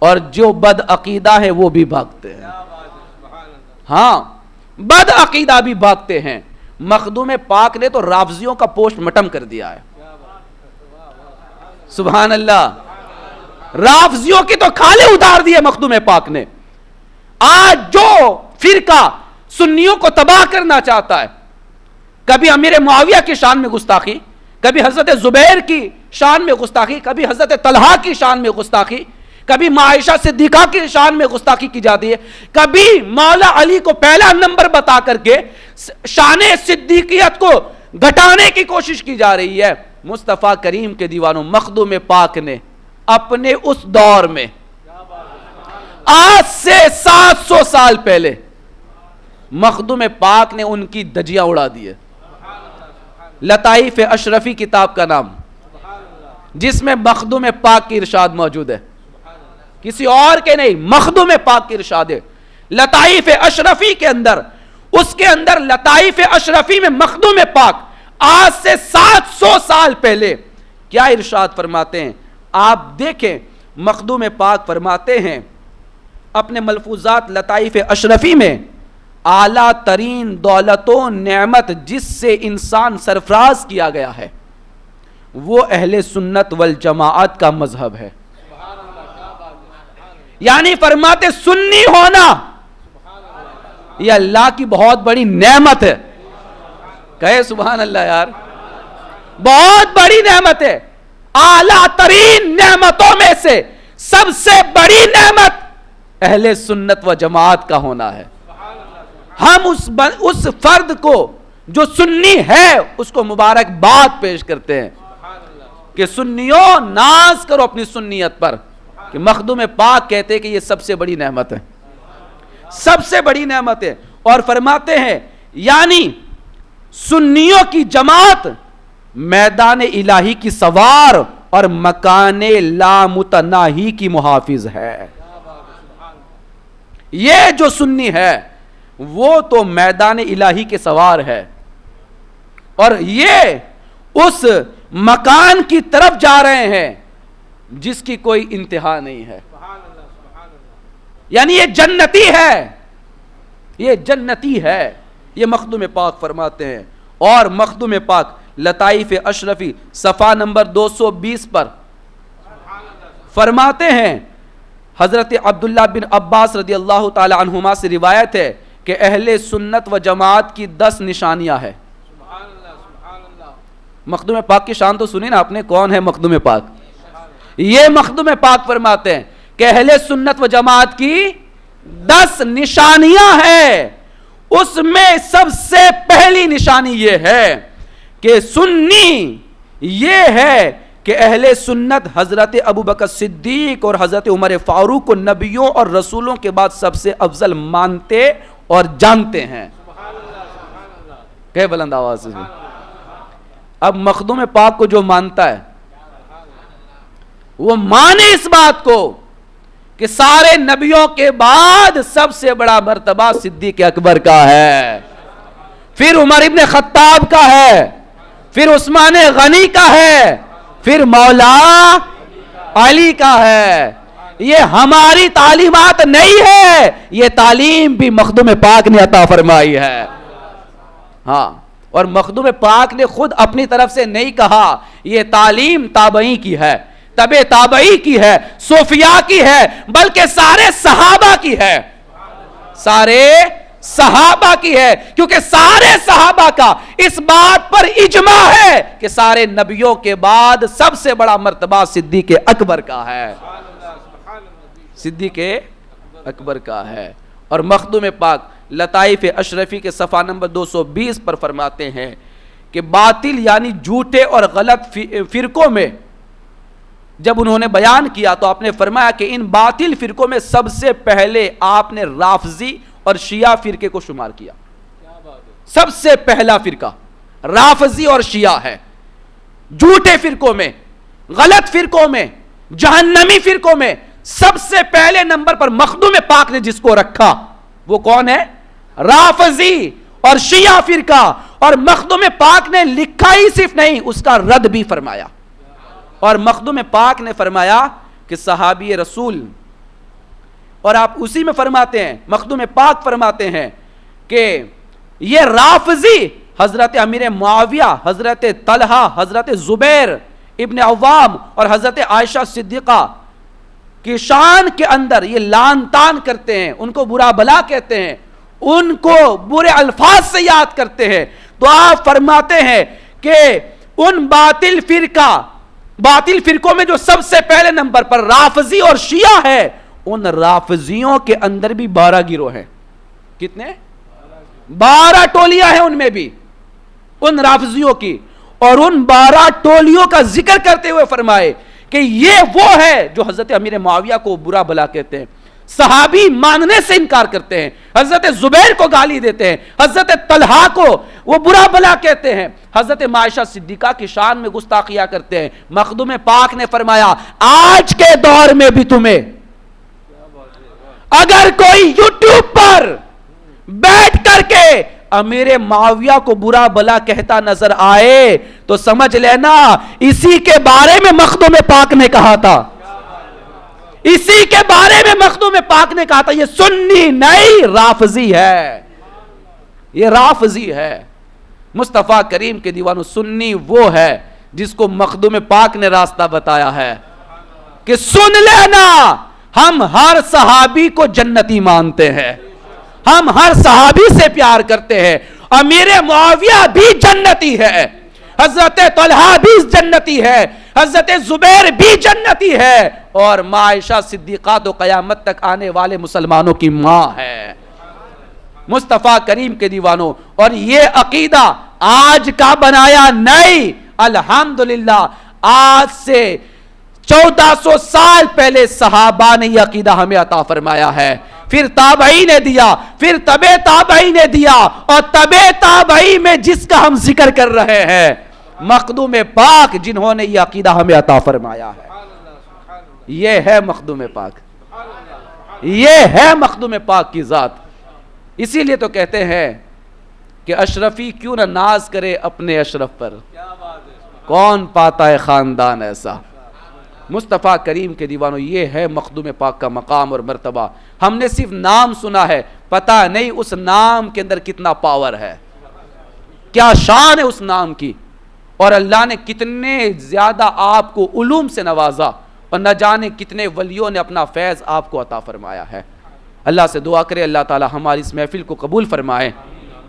اور جو بد عقیدہ ہے وہ بھی بھاگتے ہیں. ہاں، بد عقیدہ بھی بھاگتے ہیں. مخدوم پاک نے تو رافضیوں کا پوسٹ مٹم کر دیا ہے. سبحان اللہ. رافضیوں کی تو کھالے اتار دیے مخدوم پاک نے. آج جو فرقہ سنیوں کو تباہ کرنا چاہتا ہے، کبھی امیر معاویہ کی شان میں گستاخی، کبھی حضرت زبیر کی شان میں گستاخی، کبھی حضرت طلحہ کی شان میں گستاخی، کبھی عائشہ صدیقہ کی شان میں گستاخی کی جاتی ہے، کبھی مولا علی کو پہلا نمبر بتا کر کے شان صدیقیت کو گھٹانے کی کوشش کی جا رہی ہے. مصطفیٰ کریم کے دیوانوں، مخدوم پاک نے اپنے اس دور میں آج سے 700 سال پہلے مخدوم پاک نے ان کی دجیاں اڑا دی ہے. لطائف اشرفی کتاب کا نام، جس میں مخدوم پاک کی ارشاد موجود ہے، کسی اور کے نہیں، مخدوم پاک کی ارشاد ہے. لطائف اشرفی کے اندر، اس کے اندر لطائف اشرفی میں مخدوم پاک آج سے 700 سال پہلے کیا ارشاد فرماتے ہیں؟ آپ دیکھیں مخدوم پاک فرماتے ہیں اپنے ملفوظات لطائف اشرفی میں، اعلیٰ ترین دولت و نعمت جس سے انسان سرفراز کیا گیا ہے وہ اہل سنت والجماعت کا مذہب ہے. یعنی فرماتے سنی ہونا یہ اللہ کی بہت بڑی نعمت ہے. کہے سبحان اللہ یار، بہت بڑی نعمت ہے. اعلیٰ ترین نعمتوں میں سے سب سے بڑی نعمت اہل سنت و جماعت کا ہونا ہے. ہم اس فرد کو جو سنی ہے اس کو مبارکباد پیش کرتے ہیں کہ سنیوں ناز کرو اپنی سنیت پر، کہ مخدوم پاک کہتے ہیں کہ یہ سب سے بڑی نعمت ہے، سب سے بڑی نعمت ہے. اور فرماتے ہیں یعنی سنیوں کی جماعت میدان الہی کی سوار اور مکان لامتناہی کی محافظ ہے. یہ جو سنی ہے وہ تو میدان الہی کے سوار ہے اور یہ اس مکان کی طرف جا رہے ہیں جس کی کوئی انتہا نہیں ہے. یعنی یہ جنتی ہے، یہ جنتی ہے. یہ مخدوم پاک فرماتے ہیں. اور مخدوم پاک لطائف اشرفی صفحہ نمبر 220 پر فرماتے ہیں، حضرت عبداللہ بن عباس رضی اللہ تعالی عنہما سے روایت ہے کہ اہل سنت و جماعت کی 10 نشانیاں ہیں. مخدوم پاک کی شان تو سنی نا آپ نے، کون ہے مخدوم پاک؟ یہ مخدوم پاک فرماتے ہیں کہ اہل سنت و جماعت کی 10 نشانیاں ہیں. اس میں سب سے پہلی نشانی یہ ہے کہ سنی یہ ہے کہ اہل سنت حضرت ابوبکر صدیق اور حضرت عمر فاروق کو نبیوں اور رسولوں کے بعد سب سے افضل مانتے اور جانتے ہیں. کہ بلند آواز سے. اب مخدوم پاک کو جو مانتا ہے وہ مانے اس بات کو کہ سارے نبیوں کے بعد سب سے بڑا مرتبہ صدیق اکبر کا ہے، پھر عمر ابن خطاب کا ہے، پھر عثمان غنی کا ہے، پھر مولا علی کا ہے. یہ ہماری تعلیمات نہیں ہے، یہ تعلیم بھی مخدوم پاک نے عطا فرمائی ہے. ہاں، اور مخدوم پاک نے خود اپنی طرف سے نہیں کہا، یہ تعلیم تابعی کی ہے، تبع تابعی کی ہے، صوفیاء کی ہے، بلکہ سارے صحابہ کی ہے. سارے صحابہ کی ہے، کیونکہ سارے صحابہ کا اس بات پر اجماع ہے کہ سارے نبیوں کے بعد سب سے بڑا مرتبہ صدیق اکبر کا ہے، صدیق اکبر کا ہے. اور مخدوم پاک لطائف اشرفی کے صفحہ نمبر 220 پر فرماتے ہیں کہ باطل یعنی جھوٹے اور غلط فرقوں میں جب انہوں نے بیان کیا تو آپ نے فرمایا کہ ان باطل فرقوں میں سب سے پہلے آپ نے رافضی اور شیعہ فرقے کو شمار کیا. سب سے پہلا فرقہ رافضی اور شیعہ ہے. جھوٹے فرقوں میں، غلط فرقوں میں، جہنمی فرقوں میں سب سے پہلے نمبر پر مخدوم پاک نے جس کو رکھا وہ کون ہے؟ رافضی اور شیعہ فرقہ. اور مخدوم پاک نے لکھا ہی صرف نہیں، اس کا رد بھی فرمایا. اور مخدوم پاک نے فرمایا کہ صحابی رسول، اور آپ اسی میں فرماتے ہیں، مخدوم پاک فرماتے ہیں کہ یہ رافضی حضرت امیر معاویہ، حضرت طلحہ، حضرت زبیر ابن عوام اور حضرت عائشہ صدیقہ کی شان کے اندر یہ لان تان کرتے ہیں، ان کو برا بلا کہتے ہیں، ان کو برے الفاظ سے یاد کرتے ہیں. تو آپ فرماتے ہیں کہ ان باطل فرقوں میں جو سب سے پہلے نمبر پر رافضی اور شیعہ ہے، ان رافضیوں کے اندر بھی 12 گروہ ہیں. کتنے؟ 12 ٹولیاں ہیں ان میں بھی، ان رافضیوں کی. اور ان 12 ٹولیوں کا ذکر کرتے ہوئے فرمائے کہ یہ وہ ہے جو حضرت امیر معاویہ کو برا بلا کہتے ہیں، صحابی ماننے سے انکار کرتے ہیں، حضرت زبیر کو گالی دیتے ہیں، حضرت طلحہ کو وہ برا بلا کہتے ہیں، حضرت عائشہ صدیقہ کی شان میں گستاخیاں کرتے ہیں. مخدوم پاک نے فرمایا آج کے دور میں بھی تمہیں اگر کوئی یوٹیوب پر بیٹھ کر کے امیر معاویہ کو برا بلا کہتا نظر آئے تو سمجھ لینا اسی کے بارے میں مخدوم پاک نے کہا تھا، اسی کے بارے میں مخدوم پاک نے کہا تھا یہ سنی نہیں رافضی ہے، یہ رافضی ہے۔ مصطفیٰ کریم کے دیوانوں، سنی وہ ہے جس کو مخدوم پاک نے راستہ بتایا ہے کہ سن لینا ہم ہر صحابی کو جنتی مانتے ہیں، ہم ہر صحابی سے پیار کرتے ہیں، امیر معاویہ بھی جنتی ہے، حضرت طلحہ بھی جنتی ہے، حضرت زبیر بھی جنتی ہے، اور ماں عائشہ صدیقہ تو قیامت تک آنے والے مسلمانوں کی ماں ہے۔ مصطفیٰ کریم کے دیوانوں، اور یہ عقیدہ آج کا بنایا نہیں، الحمدللہ آج سے 1400 سال پہلے صحابہ نے یہ عقیدہ ہمیں عطا فرمایا ہے، پھر تابعی نے دیا، پھر تبع تابعی نے دیا، اور تبع تابعی میں جس کا ہم ذکر کر رہے ہیں مخدوم پاک جنہوں نے یہ عقیدہ ہمیں عطا فرمایا ہے۔ یہ ہے مخدوم پاک، یہ ہے مخدوم پاک کی ذات۔ اسی لیے تو کہتے ہیں کہ اشرفی کیوں نہ ناز کرے اپنے اشرف پر، کون پاتا ہے خاندان ایسا۔ مصطفیٰ کریم کے دیوانوں، یہ ہے مخدوم پاک کا مقام اور مرتبہ۔ ہم نے صرف نام سنا ہے، پتہ نہیں اس نام کے اندر کتنا پاور ہے، کیا شان ہے اس نام کی، اور اللہ نے کتنے زیادہ آپ کو علوم سے نوازا، اور نہ جانے کتنے ولیوں نے اپنا فیض آپ کو عطا فرمایا ہے۔ اللہ سے دعا کرے اللہ تعالی ہماری اس محفل کو قبول فرمائے،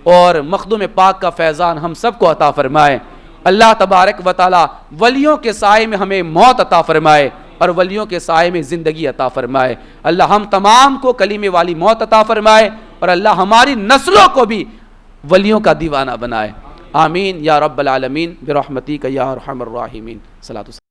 اور مخدوم پاک کا فیضان ہم سب کو عطا فرمائے۔ اللہ تبارک و تعالی ولیوں کے سائے میں ہمیں موت عطا فرمائے، اور ولیوں کے سائے میں زندگی عطا فرمائے۔ اللہ ہم تمام کو کلیمے والی موت عطا فرمائے، اور اللہ ہماری نسلوں کو بھی ولیوں کا دیوانہ بنائے۔ آمین یا رب العالمین برحمتک یا ارحم الراحمین۔ صلاۃ